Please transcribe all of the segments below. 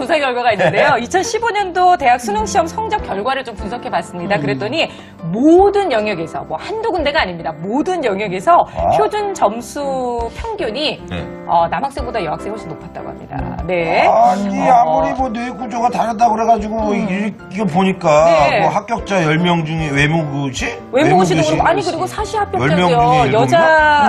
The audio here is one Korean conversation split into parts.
조사 결과가 있는데요. 2015년도 대학 수능시험 성적 결과를 좀 분석해봤습니다. 그랬더니 모든 영역에서, 뭐 한두 군데가 아닙니다. 모든 영역에서 표준 점수 평균이 남학생보다 여학생이 훨씬 높았다고 합니다. 네. 아니, 아무리 뭐 뇌 구조가 다르다고 그래가지고, 이거 보니까, 네. 뭐 합격자 10명 중에 외모고시? 외모고시도 그렇고, 아니, 그리고 사시 10명 합격자도요. 중에 여자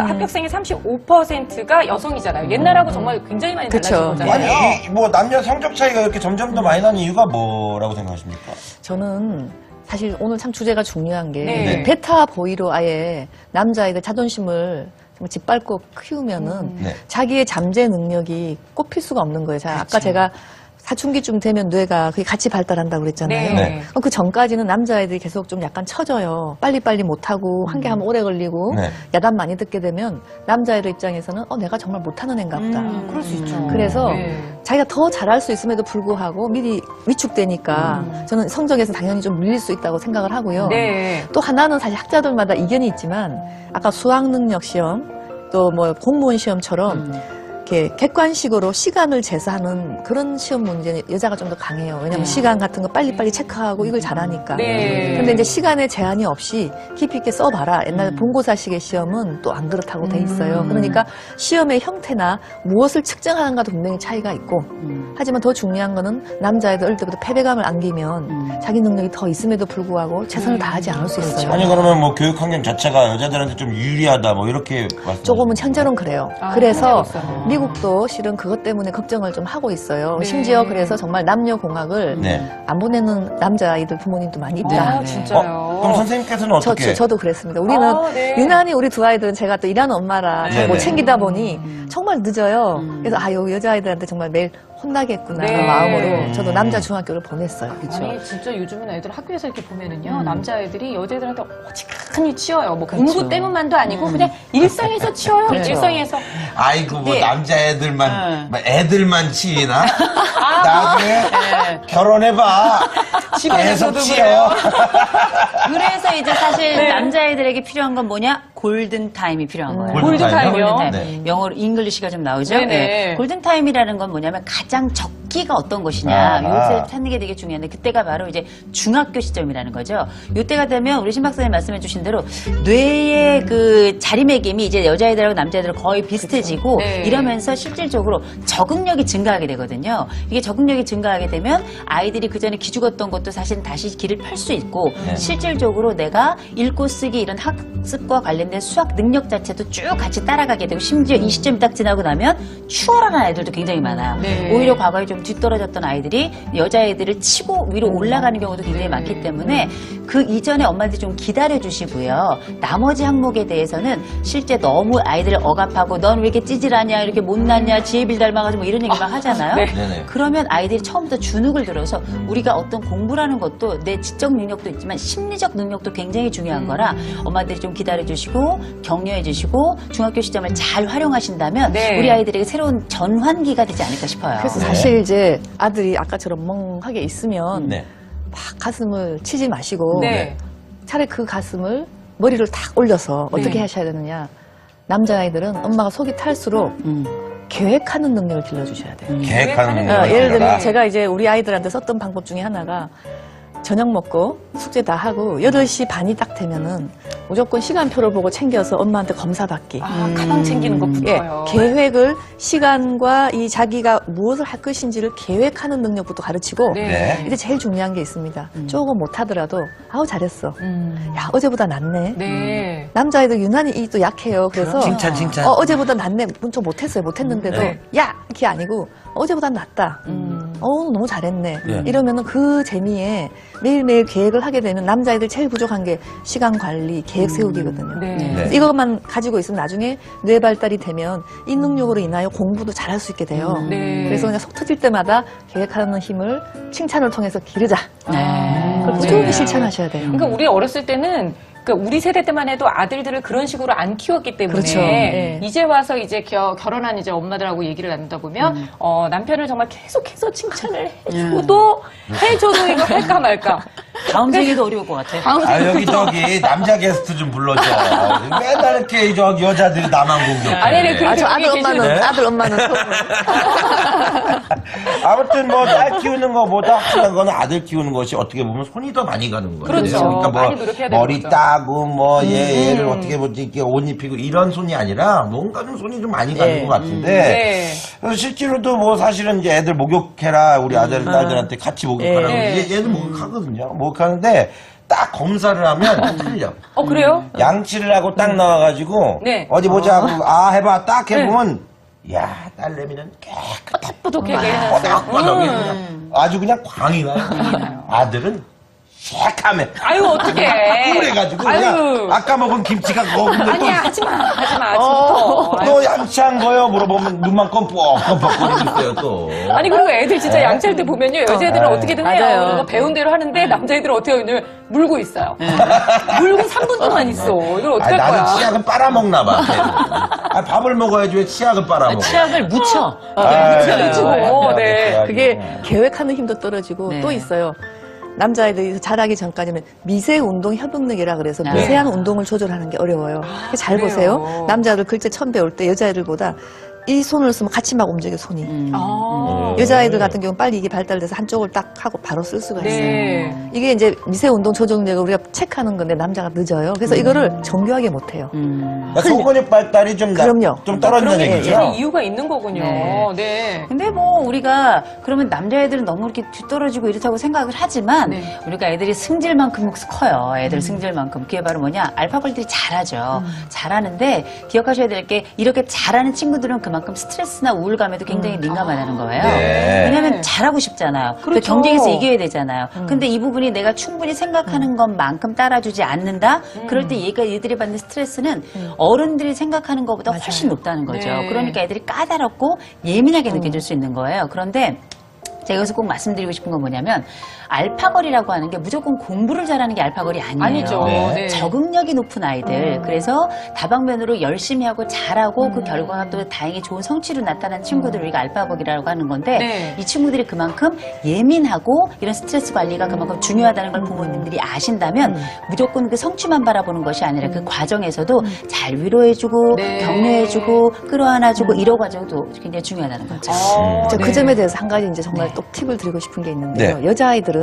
합격생의 35%가 여성이잖아요. 옛날하고 정말 굉장히 많이 달라진 그쵸. 거잖아요. 아니, 뭐 남녀 성적 차이가 이렇게 점점 더 많이 나는 이유가 뭐라고 생각하십니까? 저는 사실 오늘 참 주제가 중요한 게 네. 베타 보이로 아예 남자아이들 자존심을 정말 짓밟고 키우면은 네. 자기의 잠재 능력이 꼽힐 수가 없는 거예요. 자, 아까 제가 사춘기쯤 되면 뇌가 그게 같이 발달한다고 그랬잖아요. 네. 그 전까지는 남자아이들이 계속 좀 약간 처져요. 빨리빨리 못하고 한 개 하면 오래 걸리고 네. 야단 많이 듣게 되면 남자애들 입장에서는 내가 정말 못하는 애인가 보다. 그럴 수 있죠. 그래서 네. 자기가 더 잘할 수 있음에도 불구하고 미리 위축되니까 저는 성적에서 당연히 좀 밀릴 수 있다고 생각을 하고요. 네. 또 하나는 사실 학자들마다 이견이 있지만 아까 수학 능력 시험 또 뭐 공무원 시험처럼 이렇게 객관식으로 시간을 제사하는 그런 시험 문제는 여자가 좀 더 강해요. 왜냐하면 시간 같은 거 빨리빨리 체크하고 이걸 잘하니까. 네. 근데 이제 시간에 제한이 없이 깊이 있게 써봐라. 옛날 본고사식의 시험은 또 안 그렇다고 돼 있어요. 그러니까 시험의 형태나 무엇을 측정하는가도 분명히 차이가 있고 하지만 더 중요한 거는 남자애들 어릴 때부터 패배감을 안기면 자기 능력이 더 있음에도 불구하고 최선을 다하지 않을 수 있어요. 아니, 그러면 뭐 교육 환경 자체가 여자들한테 좀 유리하다, 뭐 이렇게 말씀. 조금은 현재로는 그래요. 아, 그래서 현재로서는. 미국도 실은 그것 때문에 걱정을 좀 하고 있어요. 네. 심지어 그래서 정말 남녀 공학을 네. 안 보내는 남자아이들 부모님도 많이 있다. 아, 진짜요? 그럼 선생님께서는 어떻게? 저도 그랬습니다. 우리는 네. 유난히 우리 두 아이들은 제가 또 일하는 엄마라 네네. 뭐 챙기다 보니 정말 늦어요. 그래서 여자아이들한테 정말 매일 혼나겠구나 네. 하는 마음으로 저도 남자 중학교를 보냈어요. 아니 진짜 요즘은 애들 학교에서 이렇게 보면은요 남자애들이 여자애들한테 어지간히 치여요. 뭐 공부 때문만도 아니고 그냥 일상에서 치여요. 일상에서. 아이고, 뭐 네. 남자애들만, 뭐 애들만 치이나? 나중에 결혼해봐. 집안에서도 계속 치여. 그래서 이제 사실 네. 남자애들에게 필요한 건 뭐냐? 골든타임이 필요한 거예요. 골든타임이요? 골든타임. 네. 영어로 잉글리시가 좀 나오죠? 네네. 네. 골든타임이라는 건 뭐냐면 가장 적기가 어떤 것이냐. 아하. 요것을 찾는 게 되게 중요한데 그때가 바로 이제 중학교 시점이라는 거죠. 요때가 되면 우리 신 박사님 말씀해 주신 대로 뇌의 그 자리매김이 이제 여자애들하고 남자애들은 거의 비슷해지고 네. 이러면서 실질적으로 적응력이 증가하게 되거든요. 이게 적응력이 증가하게 되면 아이들이 그전에 기죽었던 것도 사실은 다시 길을 펼 수 있고 네. 실질적으로 내가 읽고 쓰기 이런 학습과 관련된 수학 능력 자체도 쭉 같이 따라가게 되고 심지어 이 시점이 딱 지나고 나면 추월하는 아이들도 굉장히 많아요. 네. 오히려 과거에 좀 뒤떨어졌던 아이들이 여자애들을 치고 위로 올라가는 경우도 굉장히 많기 때문에 그 이전에 엄마들이 좀 기다려 주시고요. 나머지 항목에 대해서는 실제 너무 아이들을 억압하고 넌 왜 이렇게 찌질하냐 이렇게 못났냐 지혜빌 닮아가지고 뭐 이런 얘기 막 하잖아요. 네. 네네. 그러면 아이들이 처음부터 주눅을 들어서 우리가 어떤 공부라는 것도 내 지적 능력도 있지만 심리적 능력도 굉장히 중요한 거라 엄마들이 좀 기다려 주시고 격려해 주시고 중학교 시점을 잘 활용하신다면 네. 우리 아이들에게 새로운 전환기가 되지 않을까 싶어요. 그래서 네. 사실 이제 아들이 아까처럼 멍하게 있으면 네. 막 가슴을 치지 마시고 네. 차라리 그 가슴을 머리를 탁 올려서 어떻게 네. 하셔야 되느냐. 남자아이들은 엄마가 속이 탈수록 계획하는 능력을 길러주셔야 돼요. 계획하는 어, 예를 들면 거다. 제가 이제 우리 아이들한테 썼던 방법 중에 하나가 저녁 먹고 숙제 다 하고 8시 반이 딱 되면은 무조건 시간표를 보고 챙겨서 엄마한테 검사 받기. 가방 챙기는 것부터요. 계획을 시간과 이 자기가 무엇을 할 것인지를 계획하는 능력부터 가르치고 네. 이제 제일 중요한 게 있습니다. 조금 못하더라도 아우 잘했어. 야 어제보다 낫네. 네. 남자애들 유난히 이 또 약해요. 그래서 칭찬, 칭찬. 어제보다 낫네. 좀 못했어요. 못했는데도 네. 야 이게 아니고 어제보다 낫다. 너무 잘했네. 네. 이러면은 그 재미에 매일매일 계획을 하게 되면 남자애들 제일 부족한 게 시간 관리, 계획 세우기거든요. 네. 네. 이것만 가지고 있으면 나중에 뇌 발달이 되면 이 능력으로 인하여 공부도 잘할 수 있게 돼요. 네. 그래서 그냥 속 터질 때마다 계획하는 힘을 칭찬을 통해서 기르자. 그걸 네. 꾸준히 실천하셔야 돼요. 그러니까 우리 어렸을 때는 그러니까 우리 세대 때만 해도 아들들을 그런 식으로 안 키웠기 때문에 그렇죠. 네. 이제 와서 이제 결혼한 이제 엄마들하고 얘기를 나누다 보면 남편을 정말 계속해서 칭찬을 해줘도 이거 할까 말까 다음 생에도 어려울 것 같아. 아, 여기 저기 남자 게스트 좀 불러줘. 맨날 이렇게 저 여자들이 나만 공격. 아니, 그렇게 저 아들 여기 엄마는 계시는- 아들 엄마는 아무튼 뭐 딸 키우는 것보다 하는 거는 아들 키우는 것이 어떻게 보면 손이 더 많이 가는 거예요. 그렇죠. 그러니까 뭐 많이 노력해야 되는 머리 거죠. 따고 뭐 얘를 어떻게 뭐지 이렇게 옷 입히고 이런 손이 아니라 뭔가 좀 손이 좀 많이 가는 네. 것 같은데 네. 그래서 실제로도 뭐 사실은 이제 애들 목욕해라 우리 아들 딸들한테 같이 목욕하라고 네. 얘도 목욕하거든요. 목욕하는데 딱 검사를 하면 틀려. 그래요? 양치를 하고 딱 나와가지고 네. 어디 보자 하고 해봐 딱 해보면 야 딸내미는 깨끗하고 뿌독하게 해놨어요. 뽀득뽀득 그냥 아주 그냥 광이 나요. 아들은 새카매 아유, 어떡해. 그래가지고 아유. 그냥 아까 먹은 김치가 거기인데 아니야, 하지 마, 아침부터. 아유. 또 양치한 거요 물어보면 눈만 껌뻑껌뻑거리고 있어요 또. 아니, 그리고 애들 진짜 양치할 때 보면요. 여자애들은 네. 어떻게든 맞아요. 해요. 그리고 배운 대로 하는데 남자애들은 어떻게 하냐면 물고 있어요. 물고 3분 동안 있어. 이걸 어떡할 나는 거야. 치약은 빨아먹나 봐. 밥을 먹어야지 왜 치약은 빨아먹어. 치약을 묻혀. 묻히고, 네. 그게 계획하는 힘도 떨어지고 네. 또 있어요. 남자애들이 자라기 전까지는 미세 운동 협응력이라 그래서 네. 미세한 운동을 조절하는 게 어려워요. 잘 그래요? 보세요. 남자들 글자 처음 배울 때 여자애들보다 이 손을 쓰면 같이 막 움직여 손이. 아. 여자아이들 같은 경우는 빨리 이게 발달돼서 한쪽을 딱 하고 바로 쓸 수가 있어요. 네. 이게 이제 미세 운동 조절력을 우리가 체크하는 건데 남자가 늦어요. 그래서 이거를 정교하게 못 해요. 그러니까 소근육 발달이 좀, 그럼요. 좀 떨어진다는 그런 게 얘기죠. 굉장히 이유가 있는 거군요. 네. 네. 근데 뭐 우리가 그러면 남자애들은 너무 이렇게 뒤떨어지고 이렇다고 생각을 하지만 네. 우리가 애들이 승질만큼 커요. 애들 승질만큼. 그게 바로 뭐냐? 알파고들이 잘하죠. 잘하는데 기억하셔야 될 게 이렇게 잘하는 친구들은 그만큼 스트레스나 우울감에도 굉장히 민감하다는 거예요. 네. 왜냐하면 잘하고 싶잖아요. 또 그렇죠. 경쟁에서 이겨야 되잖아요. 근데 이 부분이 내가 충분히 생각하는 것만큼 따라주지 않는다? 그럴 때 얘들이 받는 스트레스는 어른들이 생각하는 것보다 훨씬 높다는 거죠. 네. 그러니까 애들이 까다롭고 예민하게 느껴질 수 있는 거예요. 그런데 제가 여기서 꼭 말씀드리고 싶은 건 뭐냐면 알파걸이라고 하는 게 무조건 공부를 잘하는 게 알파걸이 아니에요. 아니죠. 네. 네. 적응력이 높은 아이들. 그래서 다방면으로 열심히 하고 잘하고 그 결과가 또 다행히 좋은 성취로 나타난 친구들을 우리가 알파걸이라고 하는 건데 네. 이 친구들이 그만큼 예민하고 이런 스트레스 관리가 그만큼 중요하다는 걸 부모님들이 아신다면 무조건 그 성취만 바라보는 것이 아니라 그 과정에서도 잘 위로해주고 네. 격려해주고 끌어안아주고 이런 과정도 굉장히 중요하다는 거죠. 그 네. 점에 대해서 한 가지 이제 정말 네. 또 팁을 드리고 싶은 게 있는데요. 네. 여자아이들은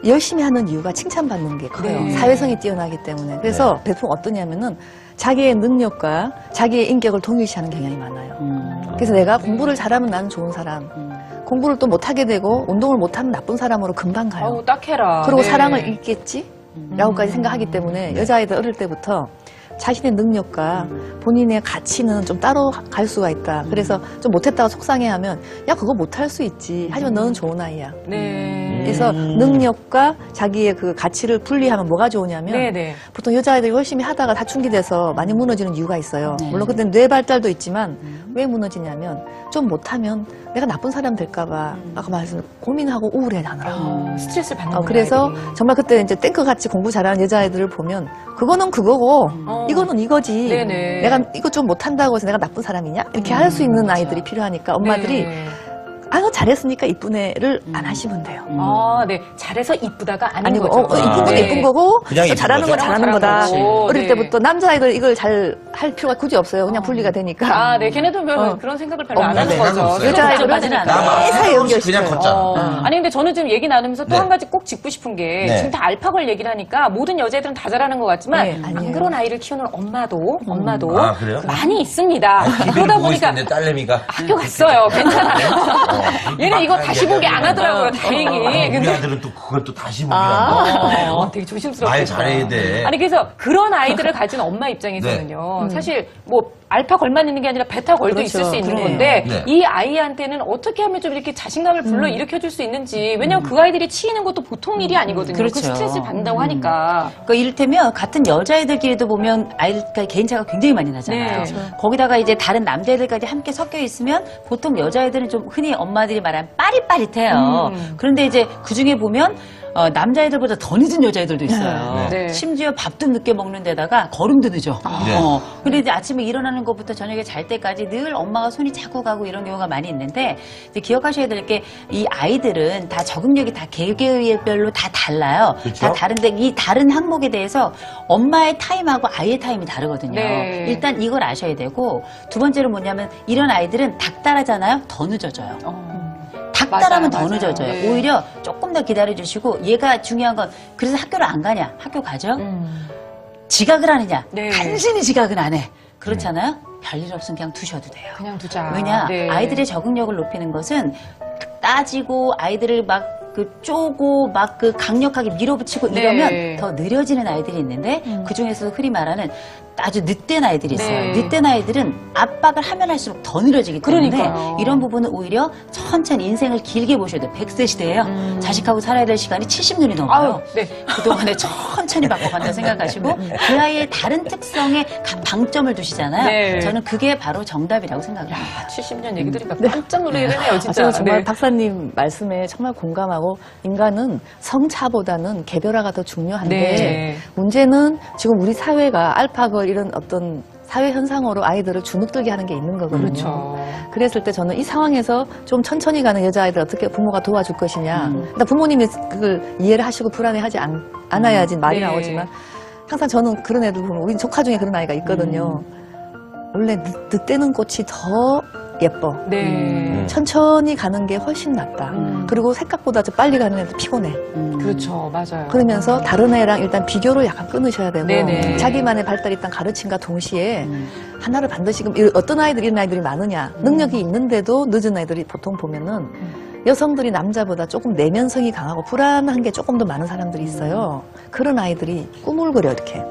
열심히 하는 이유가 칭찬받는 게 커요. 네. 사회성이 뛰어나기 때문에. 그래서 대충 어떠냐면은 자기의 능력과 자기의 인격을 동일시하는 경향이 많아요. 그래서 내가 공부를 잘하면 나는 좋은 사람, 공부를 또 못하게 되고 운동을 못하면 나쁜 사람으로 금방 가요. 아우, 딱해라. 그리고 네. 사랑을 잃겠지? 라고까지 생각하기 때문에 여자아이들 어릴 때부터 자신의 능력과 본인의 가치는 좀 따로 갈 수가 있다. 그래서 좀 못했다고 속상해하면 야 그거 못할 수 있지. 하지만 너는 좋은 아이야. 네. 그래서 능력과 자기의 그 가치를 분리하면 뭐가 좋으냐면 네네. 보통 여자아이들이 열심히 하다가 사춘기 돼서 많이 무너지는 이유가 있어요. 네. 물론 그때 뇌 발달도 있지만 왜 무너지냐면 좀 못하면 내가 나쁜 사람 될까봐 아까 말씀 고민하고 우울해하느라. 스트레스를 받는 그래서 아이들이. 정말 그때 이제 탱크같이 공부 잘하는 여자애들을 보면 그거는 그거고 이거는 이거지. 네네. 내가 이거 좀 못한다고 해서 내가 나쁜 사람이냐? 이렇게 할 수 있는 아이들이 필요하니까 엄마들이 네. 아유 잘했으니까 이쁜 애를 안 하시면 돼요. 아, 네. 잘해서 이쁘다가 아닌 아니고 거죠. 이쁜 건 네. 이쁜 거고 그냥 또 이쁜 잘하는 거죠. 건 잘하는 잘하는 거다. 거고. 어릴 네. 때부터 남자아이들 이걸 잘 할 필요가 굳이 없어요. 그냥 분리가 되니까. 아, 네. 걔네도 별로 그런 생각을 별로 안 하는 네, 하고 거죠. 있어요. 여자아이들은 걱정하지는 않아요. 나만 매사에 그냥 연결시켜요. 컸잖아. 아니 근데 저는 지금 얘기 나누면서 또 네. 한 가지 꼭 짚고 싶은 게 네. 지금 다 알파걸 얘기를 하니까 모든 여자애들은 다 잘하는 것 같지만 네, 아니에요. 안 그런 아이를 키우는 엄마도 아, 그래요? 많이 있습니다. TV를 그러다 보고 보니까 있었는데 딸내미가 학교 갔어요. 괜찮아요. 얘는 이거 다시 보기 안 하더라고요. 우리 다행히. 근데 아들은 또 그걸 또 다시 보기란 거. 되게 조심스럽게. 말 잘해야 돼. 아니 그래서 그런 아이들을 가진 엄마 입장에서는요. 사실 뭐 알파 걸만 있는 게 아니라 베타 걸도 그렇죠. 있을 수 있는 그래요. 건데 네. 이 아이한테는 어떻게 하면 좀 이렇게 자신감을 불러 일으켜줄 수 있는지. 왜냐면 그 아이들이 치이는 것도 보통 일이 아니거든요. 그 그렇죠. 스트레스를 받는다고 하니까. 그러니까 이를테면 같은 여자애들끼리도 보면 아이들 개인차가 굉장히 많이 나잖아요. 네. 그렇죠. 거기다가 이제 다른 남자애들까지 함께 섞여 있으면 보통 여자애들은 좀 흔히 엄마들이 말하는 빠릿빠릿해요. 그런데 이제 그 중에 보면 남자애들보다 더 늦은 여자애들도 있어요. 네. 심지어 밥도 늦게 먹는 데다가 걸음도 늦어. 네. 근데 이제 아침에 일어나는 일어나는 것부터 저녁에 잘 때까지 늘 엄마가 손이 자꾸 가고 이런 경우가 많이 있는데 이제 기억하셔야 될 게 이 아이들은 다 적응력이 다 개개별로 다 달라요. 그쵸? 다 다른데 이 다른 항목에 대해서 엄마의 타임하고 아이의 타임이 다르거든요. 네. 일단 이걸 아셔야 되고 두 번째로 뭐냐면 이런 아이들은 닥달하잖아요. 더 늦어져요. 닥달하면 더 맞아요. 늦어져요. 네. 오히려 조금 더 기다려주시고 얘가 중요한 건 그래서 학교를 안 가냐? 학교 가죠? 지각을 하느냐? 네. 간신히 지각은 안 해. 그렇잖아요? 별일 없으면 그냥 두셔도 돼요. 그냥 두자. 왜냐? 네. 아이들의 적응력을 높이는 것은 따지고 아이들을 막 쪼고 막 강력하게 밀어붙이고 네. 이러면 더 느려지는 아이들이 있는데 그 중에서도 흔히 말하는 아주 늦된 아이들이 있어요. 네. 늦된 아이들은 압박을 하면 할수록 더 느려지기 때문에 그러니까요. 이런 부분은 오히려 천천히 인생을 길게 보셔야 돼요. 100세 시대예요. 자식하고 살아야 될 시간이 70년이 넘어요. 아유, 네. 그동안에 천천히 바꿔간다 생각하시고 그 아이의 다른 특성에 방점을 두시잖아요. 네. 저는 그게 바로 정답이라고 생각을 합니다. 70년 얘기 들으니까 깜짝 놀라게 되네요, 진짜. 저는 정말 네. 박사님 말씀에 정말 공감하고 인간은 성차보다는 개별화가 더 중요한데 네. 문제는 지금 우리 사회가 알파고 이런 어떤 사회 현상으로 아이들을 주눅들게 하는 게 있는 거거든요. 그렇죠. 그랬을 때 저는 이 상황에서 좀 천천히 가는 여자아이들 어떻게 부모가 도와줄 것이냐. 그러니까 부모님이 그걸 이해를 하시고 불안해하지 않아야지 말이 네. 나오지만 항상 저는 그런 애들 보면 우리 조카 중에 그런 아이가 있거든요. 원래 늦대는 꽃이 더 예뻐. 네. 천천히 가는 게 훨씬 낫다. 그리고 생각보다 좀 빨리 가는 애들 피곤해. 그렇죠. 맞아요. 그러면서 다른 애랑 일단 비교를 약간 끊으셔야 되고 네네. 자기만의 발달이 일단 가르침과 동시에 하나를 반드시 어떤 아이들이 이런 아이들이 많으냐 능력이 있는데도 늦은 아이들이 보통 보면은 여성들이 남자보다 조금 내면성이 강하고 불안한 게 조금 더 많은 사람들이 있어요. 그런 아이들이 꿈을 그려 이렇게.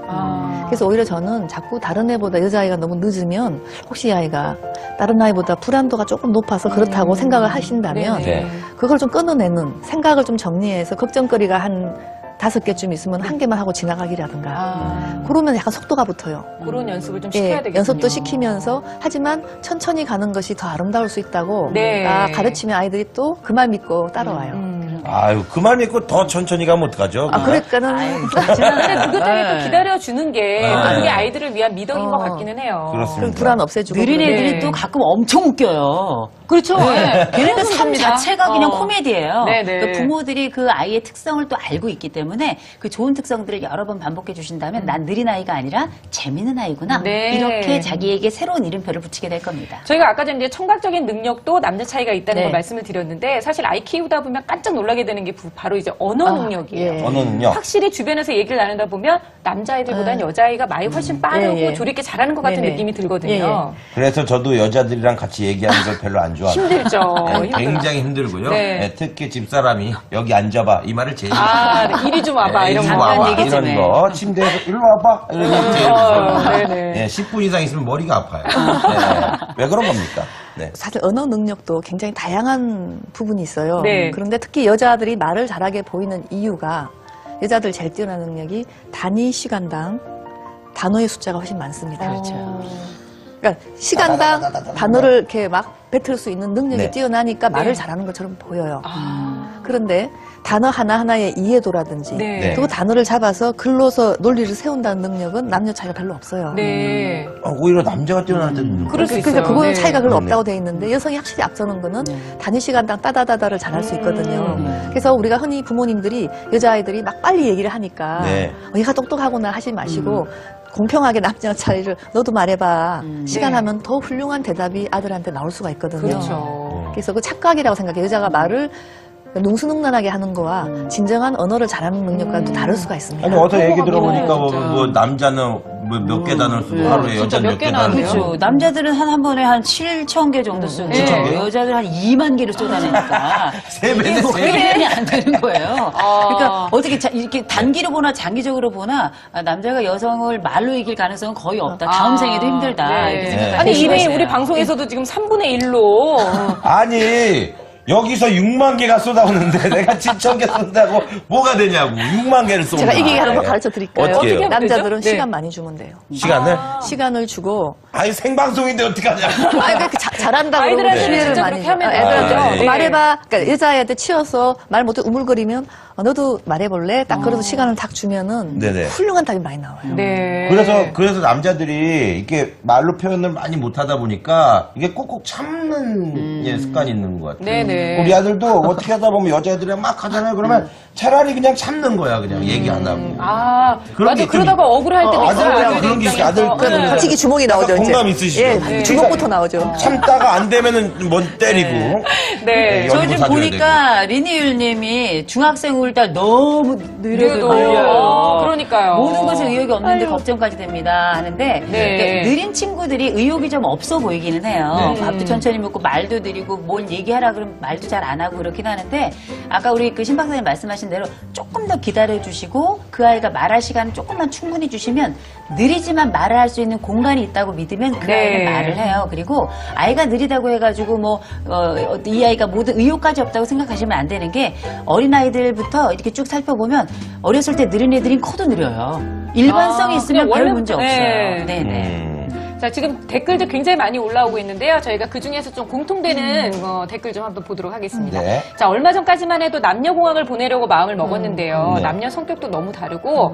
그래서 오히려 저는 자꾸 다른 애보다 여자아이가 너무 늦으면 혹시 이 아이가 다른 아이보다 불안도가 조금 높아서 그렇다고 생각을 하신다면 네네. 그걸 좀 끊어내는 생각을 좀 정리해서 걱정거리가 한 5개쯤 있으면 한 개만 하고 지나가기라든가 그러면 약간 속도가 붙어요. 그런 연습을 좀 시켜야 되겠군요. 연습도 시키면서 하지만 천천히 가는 것이 더 아름다울 수 있다고 네. 가르치면 아이들이 또 그 말 믿고 따라와요. 아유, 그만 믿고 더 천천히 가면 어떡하죠? 그러니까는 근데 느긋하게 또 기다려주는 게 네. 그게 아이들을 위한 미덕인 것 같기는 해요. 그렇습니다. 불안 없애주고 느린 그러면 애들이 네. 또 가끔 엄청 웃겨요. 그렇죠. 네. 걔네들 삶 웃깁니다. 자체가 그냥 코미디예요. 네네. 그러니까 부모들이 그 아이의 특성을 또 알고 있기 때문에 그 좋은 특성들을 여러 번 반복해 주신다면 난 느린 아이가 아니라 재밌는 아이구나. 네. 이렇게 자기에게 새로운 이름표를 붙이게 될 겁니다. 저희가 아까 전에 이제 청각적인 능력도 남녀 차이가 있다는 네. 걸 말씀을 드렸는데 사실 아이 키우다 보면 깜짝 놀라게 되는 게 바로 이제 언어 능력이에요. 예. 언어는요? 확실히 주변에서 얘기를 나누다 보면 남자아이들보다는 여자아이가 말이 훨씬 빠르고 예, 예. 조리 있게 잘하는 것 같은 네네. 느낌이 들거든요. 예, 예. 그래서 저도 여자들이랑 같이 얘기하는 걸 별로 안 좋아합니다. 힘들죠. 네, 힘들어요. 굉장히 힘들고요. 네. 네, 특히 집사람이 여기 앉아봐 이 말을 제일 아, 네, 이리 좀 와봐. 네, 이런 이리 거. 와봐, 얘기 좀 이런 해. 거 침대에서 일로 와봐 이런 거 제일 무서워요. 네네. 네, 10분 이상 있으면 머리가 아파요. 네. 왜 그런 겁니까? 네. 사실 언어 능력도 굉장히 다양한 부분이 있어요. 네. 그런데 특히 여자들이 말을 잘하게 보이는 이유가 여자들 제일 뛰어난 능력이 단위 시간당 단어의 숫자가 훨씬 많습니다. 그렇죠. 그러니까 시간당 단어를 이렇게 막 뱉을 수 있는 능력이 네. 뛰어나니까 말을 네. 잘하는 것처럼 보여요. 아, 그런데 단어 하나하나의 이해도라든지 네. 그 단어를 잡아서 글로서 논리를 세운다는 능력은 남녀 차이가 별로 없어요. 네. 오히려 남자가 뛰어날 때도 있는 그럴 수 거예요. 있어요. 그거는 네. 차이가 별로 네. 없다고 돼 있는데 여성이 확실히 앞서는 거는 단위 시간당 따다다다를 잘할 수 있거든요. 네. 그래서 우리가 흔히 부모님들이 여자아이들이 막 빨리 얘기를 하니까 네. 얘가 똑똑하구나 하지 마시고 공평하게 남녀 차이를 너도 말해봐. 시간 네. 하면 더 훌륭한 대답이 아들한테 나올 수가 있거든요. 그렇죠. 그래서 그 착각이라고 생각해요. 여자가 말을 능수능란하게 하는 거와 진정한 언어를 잘하는 능력과는 또 다를 수가 있습니다. 아니 어서 얘기 그런 것 들어보니까 같긴 뭐, 해요, 뭐 남자는 몇 개 단어를 쓰고 하루에 진짜 여자는 몇 몇 개 개나 단어를 하네요. 쓰고 그렇죠. 남자들은 한 번에 한 7,000개 정도 쓰고 네. 7,000 개요? 여자들 한 2만 개를 쏟아내니까 세 배네, 이게 뭐 세 배. 표현이 안 되는 거예요. 아. 그러니까 어떻게 이렇게 단기로 보나 장기적으로 보나 남자가 여성을 말로 이길 가능성은 거의 없다. 다음 생에도 힘들다. 네. 이렇게 생각하시는 아니 이미 거예요. 우리 방송에서도 지금 3분의 1로 아니 여기서 6만 개가 쏟아오는데 내가 7천 개 쏜다고 뭐가 되냐고 6만 개를 쏜다. 제가 이기게 하는 거 가르쳐 드릴까요? 어떻게 해요? 남자들은 네. 시간 많이 주면 돼요. 시간을? 시간을 주고 아니 생방송인데 어떡하냐. 아, 잘한다고 아이들한테는 기회를 진짜 많이 그렇게 하면 애들한테 돼요. 네. 말해봐. 그러니까 여자애들 치여서 말 못해 우물거리면 너도 말해볼래? 딱 그래서 시간을 딱 주면은 네네. 훌륭한 답이 많이 나와요. 네. 그래서 남자들이 이렇게 말로 표현을 많이 못하다 보니까 이게 꼭꼭 참는 예, 습관이 있는 것 같아요. 네네. 우리 아들도 어떻게 하다 보면 여자애들이랑 막 하잖아요. 그러면 차라리 그냥 참는 거야. 그냥 얘기 안 하고. 아, 그런 맞아. 게 좀- 그러다가 억울할 때도 있어요. 아들 아이들 그런 게 있어요. 입장에서. 아들 네. 갑자기 주먹이 나오죠. 약간 이제. 공감 있으시죠? 예, 네. 주먹부터 나오죠. 참다가 안 되면은 뭐 때리고. 네. 연구 저 지금 사줘야 보니까 리니율님이 중학생 울 때 너무 느려도 느려도. 느려요. 그러니까요. 모든 것에 의욕이 없는데 아유. 걱정까지 됩니다 하는데 네. 느린 친구들이 의욕이 좀 없어 보이기는 해요. 네. 밥도 천천히 먹고 말도 느리고 뭘 얘기하라 그러면 말도 잘 안 하고 그렇긴 하는데 아까 우리 그 신박사님 말씀하신 대로 조금 더 기다려 주시고 그 아이가 말할 시간을 조금만 충분히 주시면 느리지만 말을 할 수 있는 공간이 있다고 믿으면 그 네. 아이는 말을 해요. 그리고 아이가 느리다고 해가지고 뭐 이 아이가 모든 의욕까지 없다고 생각하시면 안 되는 게 어린아이들부터 이렇게 쭉 살펴보면 어렸을 때 느린 애들이 커도 느려요. 일관성이 아, 있으면 그냥 별 문제 원래부터- 없어요. 네. 네네. 자, 지금 댓글도 굉장히 많이 올라오고 있는데요. 저희가 그 중에서 좀 공통되는 댓글 좀 한번 보도록 하겠습니다. 네. 자, 얼마 전까지만 해도 남녀공학을 보내려고 마음을 먹었는데요. 네. 남녀 성격도 너무 다르고,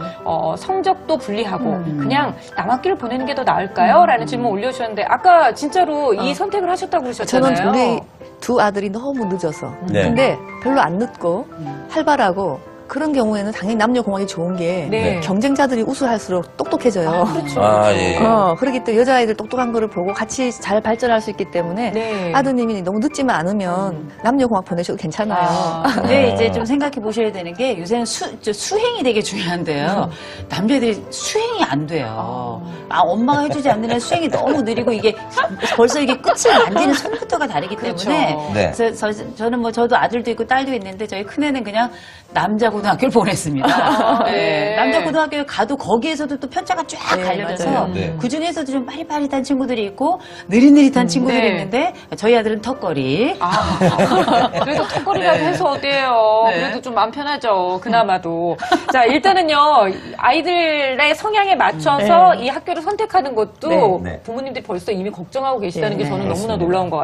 성적도 불리하고, 그냥 남학기를 보내는 게 더 나을까요? 라는 질문 올려주셨는데, 아까 진짜로 이 선택을 하셨다고 그러셨잖아요. 저는 우리 두 아들이 너무 늦어서. 네. 근데 별로 안 늦고 활발하고 그런 경우에는 당연히 남녀공학이 좋은 게 네. 경쟁자들이 우수할수록 똑똑해져요. 그렇죠. 아, 예. 그러기 때문에 여자아이들 똑똑한 거를 보고 같이 잘 발전할 수 있기 때문에 네. 아드님이 너무 늦지만 않으면 남녀공학 보내셔도 괜찮아요. 아, 근데 이제 좀 생각해 보셔야 되는 게 요새는 수행이 되게 중요한데요. 남자들이 수행이 안 돼요. 엄마가 해주지 않는 한 수행이 너무 느리고 이게 벌써 이게 끝을 만지는 손부터가 다르기 그렇죠. 때문에 네. 그래서 저는 뭐 저도 아들도 있고 딸도 있는데 저희 큰애는 그냥 남자 고등학교를 보냈습니다. 네. 남자 고등학교에 가도 거기에서도 또 편차가 쫙 네, 갈려져서 맞아요. 네. 그 중에서도 좀 빠릿빠릿한 친구들이 있고 느릿느릿한 친구들이 네. 있는데 저희 아들은 턱걸이. 아, 그래도 턱걸이라도 네. 해서 어때요? 네. 그래도 좀 마음 편하죠. 그나마도. 자, 일단은요, 아이들의 성향에 맞춰서 이 학교를 선택하는 것도 네. 부모님들이 벌써 이미 걱정하고 계시다는 네, 게 저는 네. 너무나 그렇습니다. 놀라운 것